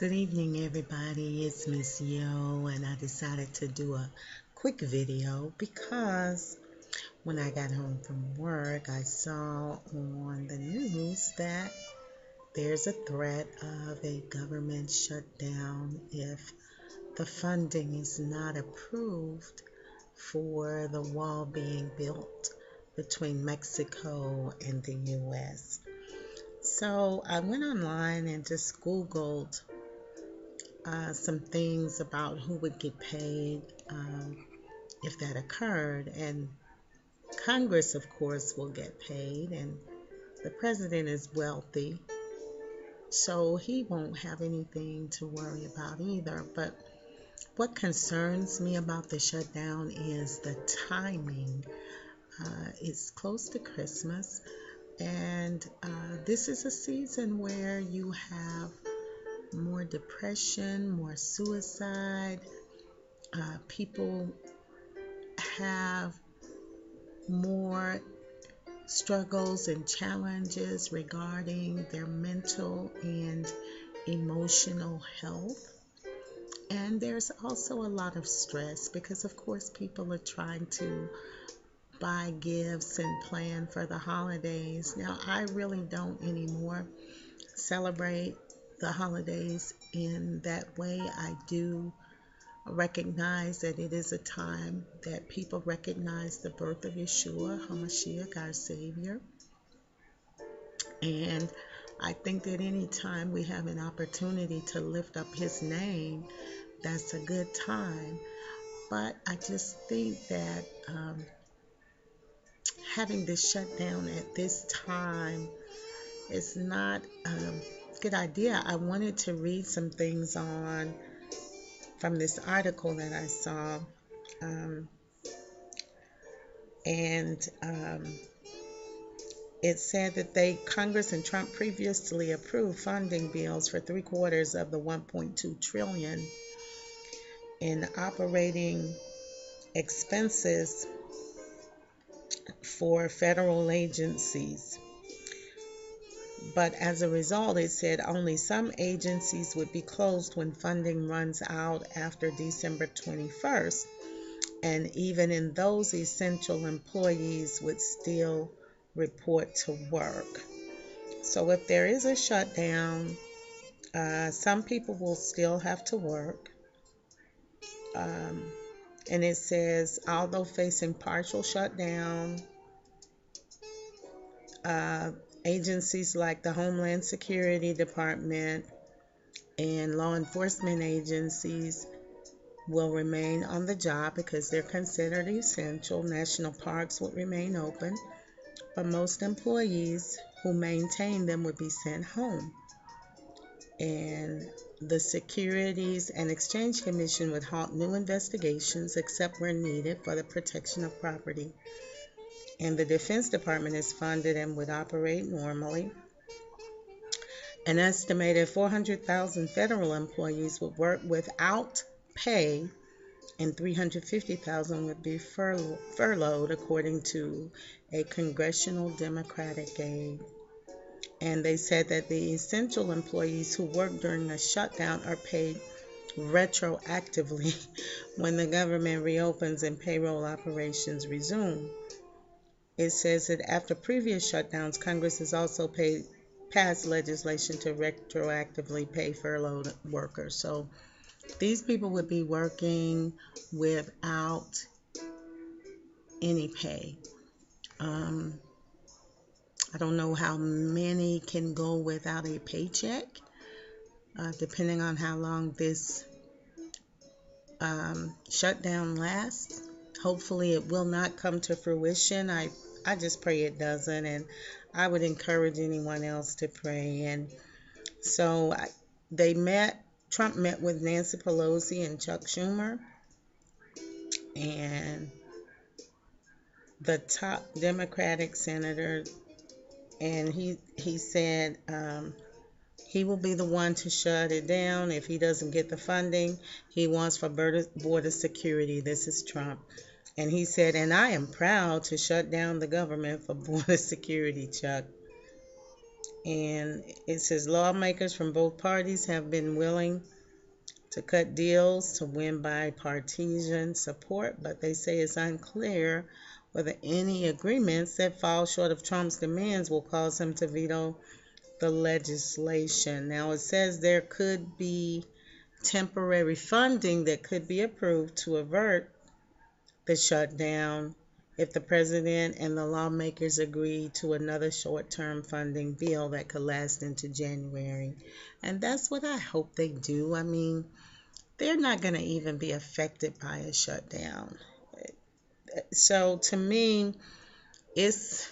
Good evening, everybody. It's Miss Yo, and I decided to do a quick video because when I got home from work, I saw on the news that there's a threat of a government shutdown if the funding is not approved for the wall being built between Mexico and the U.S. So I went online and just Googled some things about who would get paid if that occurred. And Congress, of course, will get paid, and the president is wealthy, so he won't have anything to worry about either. But what concerns me about the shutdown is the timing. It's close to Christmas, and this is a season where you have more depression, more suicide. People have more struggles and challenges regarding their mental and emotional health. And there's also a lot of stress because, of course, people are trying to buy gifts and plan for the holidays. Now, I really don't anymore celebrate the holidays in that way. I do recognize that it is a time that people recognize the birth of Yeshua HaMashiach, our Savior. And I think that any time we have an opportunity to lift up His name, that's a good time. But I just think that having this shutdown at this time is not a good idea. I wanted to read some things on from this article that I saw. Um, and it said that Congress and Trump previously approved funding bills for 3/4 of the 1.2 trillion in operating expenses for federal agencies. But as a result, it said only some agencies would be closed when funding runs out after December 21st. And even in those, essential employees would still report to work. So if there is a shutdown, some people will still have to work. And it says, although facing partial shutdown, uh, agencies like the Homeland Security Department and law enforcement agencies will remain on the job because they're considered essential. National parks would remain open, but most employees who maintain them would be sent home. And the Securities and Exchange Commission would halt new investigations except where needed for the protection of property. And the Defense Department is funded and would operate normally. An estimated 400,000 federal employees would work without pay, and 350,000 would be furloughed, according to a congressional Democratic aide. And they said that the essential employees who work during a shutdown are paid retroactively when the government reopens and payroll operations resume. It says that after previous shutdowns, Congress has also passed legislation to retroactively pay furloughed workers. So these people would be working without any pay. I don't know how many can go without a paycheck, depending on how long this shutdown lasts. Hopefully, it will not come to fruition. I just pray it doesn't, and I would encourage anyone else to pray. And so they met. Trump met with Nancy Pelosi and Chuck Schumer, and the top Democratic senator, and he said he will be the one to shut it down if he doesn't get the funding he wants for border security. This is Trump. And he said, and I am proud to shut down the government for border security, Chuck. And it says lawmakers from both parties have been willing to cut deals to win bipartisan support, but they say it's unclear whether any agreements that fall short of Trump's demands will cause him to veto the legislation. Now, it says there could be temporary funding that could be approved to avert the shutdown if the president and the lawmakers agree to another short-term funding bill that could last into January. And that's what I hope they do. I mean, they're not going to even be affected by a shutdown. So to me, it's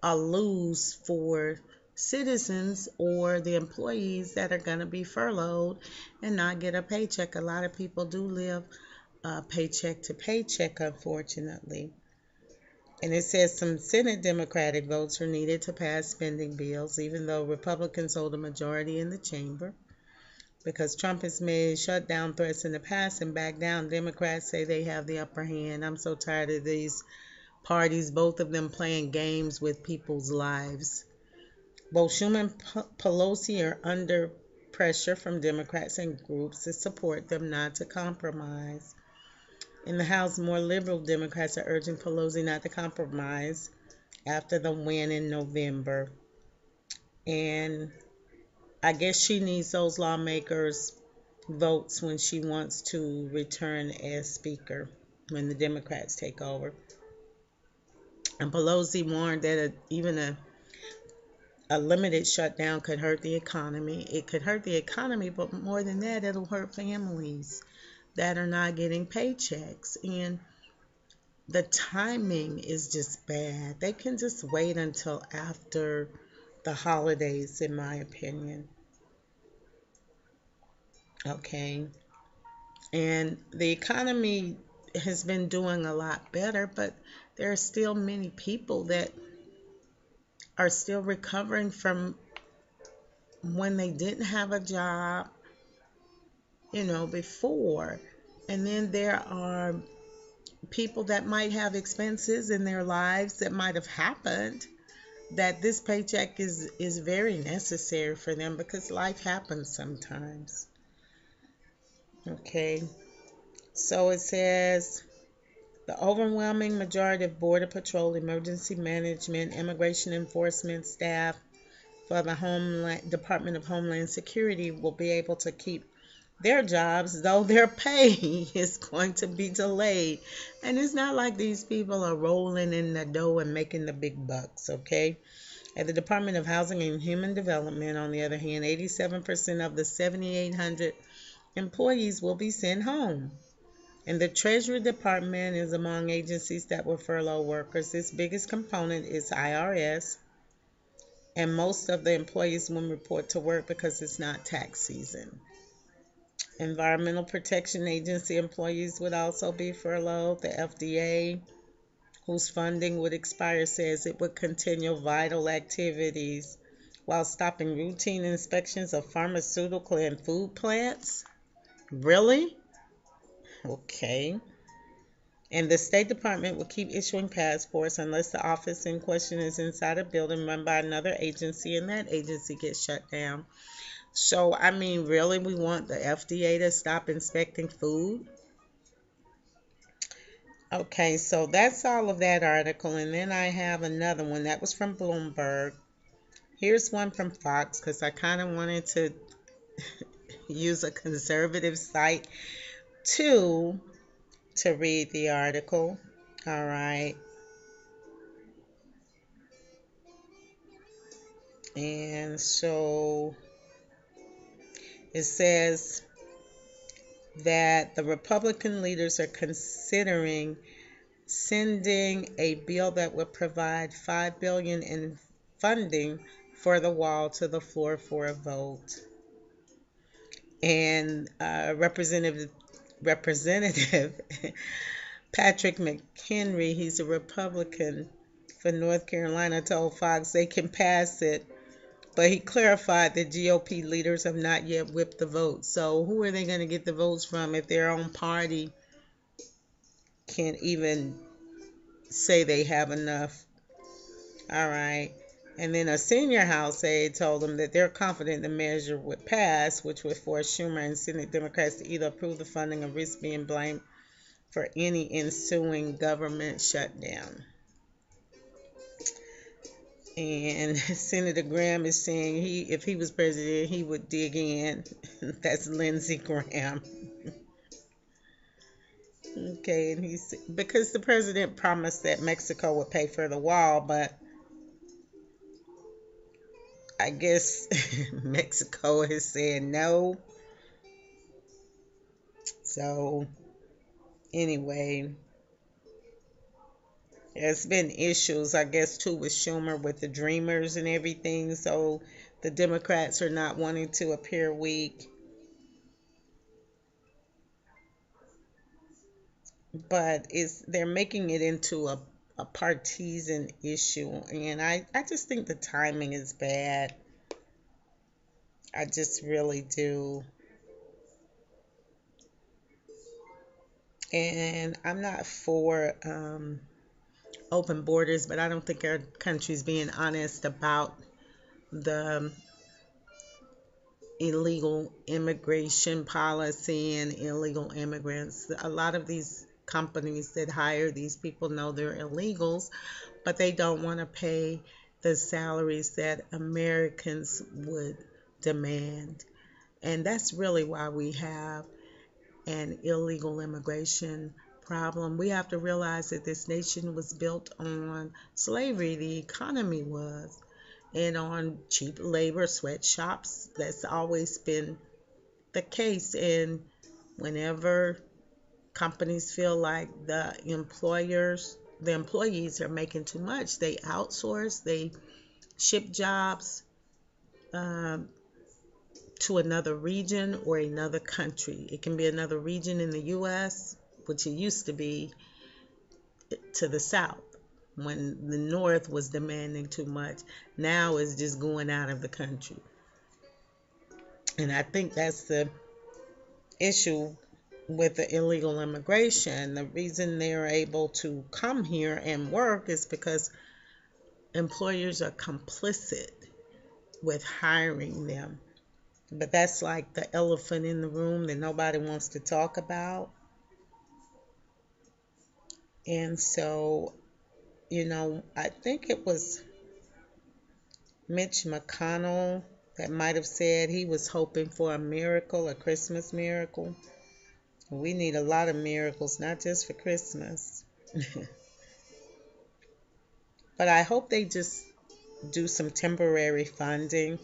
a lose for citizens or the employees that are going to be furloughed and not get a paycheck. A lot of people do live paycheck to paycheck, unfortunately. And it says some Senate Democratic votes are needed to pass spending bills, even though Republicans hold a majority in the chamber. Because Trump has made shutdown threats in the past and backed down, Democrats say they have the upper hand. I'm so tired of these parties, both of them playing games with people's lives. Both Schumer and Pelosi are under pressure from Democrats and groups that support them not to compromise. In the House, more liberal Democrats are urging Pelosi not to compromise after the win in November. And I guess she needs those lawmakers' votes when she wants to return as Speaker when the Democrats take over. And Pelosi warned that even a limited shutdown could hurt the economy. It could hurt the economy, but more than that, it'll hurt families that are not getting paychecks. And the timing is just bad. They can just wait until after the holidays, in my opinion. Okay. And the economy has been doing a lot better, but there are still many people that are still recovering from when they didn't have a job, before. And then there are people that might have expenses in their lives that might have happened that this paycheck is very necessary for them because life happens sometimes. Okay. So it says the overwhelming majority of Border Patrol, Emergency Management, Immigration Enforcement staff for the Department of Homeland Security will be able to keep their jobs, though their pay is going to be delayed. And it's not like these people are rolling in the dough and making the big bucks, okay? At the Department of Housing and Human Development, on the other hand, 87% of the 7,800 employees will be sent home. And the Treasury Department is among agencies that will furlough workers. Its biggest component is IRS, and most of the employees won't report to work because it's not tax season. Environmental Protection Agency employees would also be furloughed. The FDA, whose funding would expire, says it would continue vital activities while stopping routine inspections of pharmaceutical and food plants. Really? Okay. And the State Department will keep issuing passports unless the office in question is inside a building run by another agency and that agency gets shut down. So, I mean, really, we want the FDA to stop inspecting food? Okay, so that's all of that article. And then I have another one that was from Bloomberg. Here's one from Fox because I kind of wanted to use a conservative site too to read the article. All right. And so it says that the Republican leaders are considering sending a bill that would provide $5 billion in funding for the wall to the floor for a vote. And Representative Patrick McHenry, he's a Republican for North Carolina, told Fox they can pass it, but he clarified that GOP leaders have not yet whipped the vote. So who are they going to get the votes from if their own party can't even say they have enough? All right. And then a senior House aide told them that they're confident the measure would pass, which would force Schumer and Senate Democrats to either approve the funding or risk being blamed for any ensuing government shutdown. And Senator Graham is saying if he was president, he would dig in. That's Lindsey Graham. Okay, and he's because the president promised that Mexico would pay for the wall, but I guess Mexico is saying no. So anyway, there's been issues, I guess, too, with Schumer with the Dreamers and everything. So the Democrats are not wanting to appear weak. But they're making it into a partisan issue. And I just think the timing is bad. I just really do. And I'm not for open borders, but I don't think our country's being honest about the illegal immigration policy and illegal immigrants. A lot of these companies that hire these people know they're illegals, but they don't want to pay the salaries that Americans would demand. And that's really why we have an illegal immigration problem. We have to realize that this nation was built on slavery, the economy was, and on cheap labor, sweatshops. That's always been the case. And whenever companies feel like the employees are making too much, they outsource, they ship jobs um, to another region or another country. It can be another region in the U.S., which it used to be to the South when the North was demanding too much. Now it's just going out of the country. And I think that's the issue with the illegal immigration. The reason they're able to come here and work is because employers are complicit with hiring them. But that's like the elephant in the room that nobody wants to talk about. And so, I think it was Mitch McConnell that might have said he was hoping for a miracle, a Christmas miracle. We need a lot of miracles, not just for Christmas. But I hope they just do some temporary funding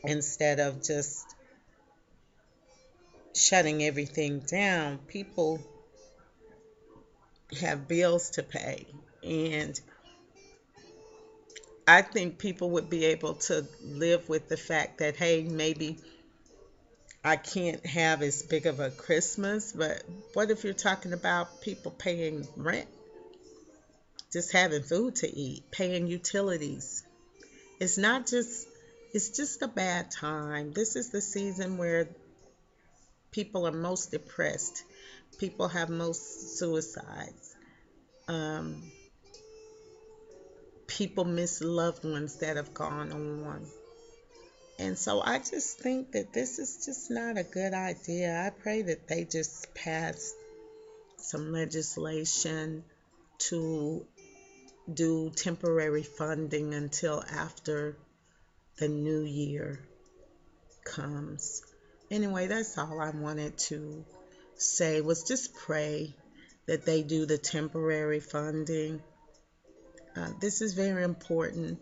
instead of just shutting everything down. People have bills to pay, and I think people would be able to live with the fact that, hey, maybe I can't have as big of a Christmas, but what if you're talking about people paying rent, just having food to eat, paying utilities? It's not just, it's just a bad time. This is the season where people are most depressed. People have most suicides. Um, People miss loved ones that have gone on. And so I just think that this is just not a good idea. I pray that they just pass some legislation to do temporary funding until after the new year comes. Anyway, that's all I wanted to say was just pray that they do the temporary funding. This is very important.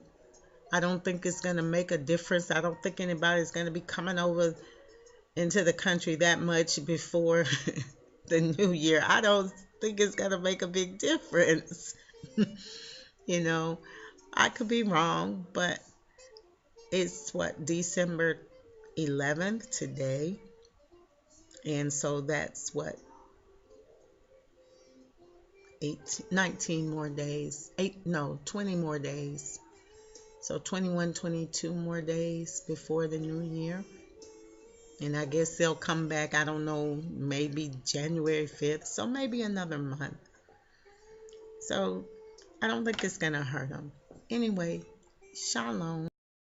I don't think it's going to make a difference. I don't think anybody's going to be coming over into the country that much before the new year. I don't think it's going to make a big difference. you know, I could be wrong, but it's what, December 11th today. And so that's what, 19 more days. 20 more days. So 21, 22 more days before the new year. And I guess they'll come back, I don't know, maybe January 5th. So maybe another month. So I don't think it's going to hurt them. Anyway, shalom.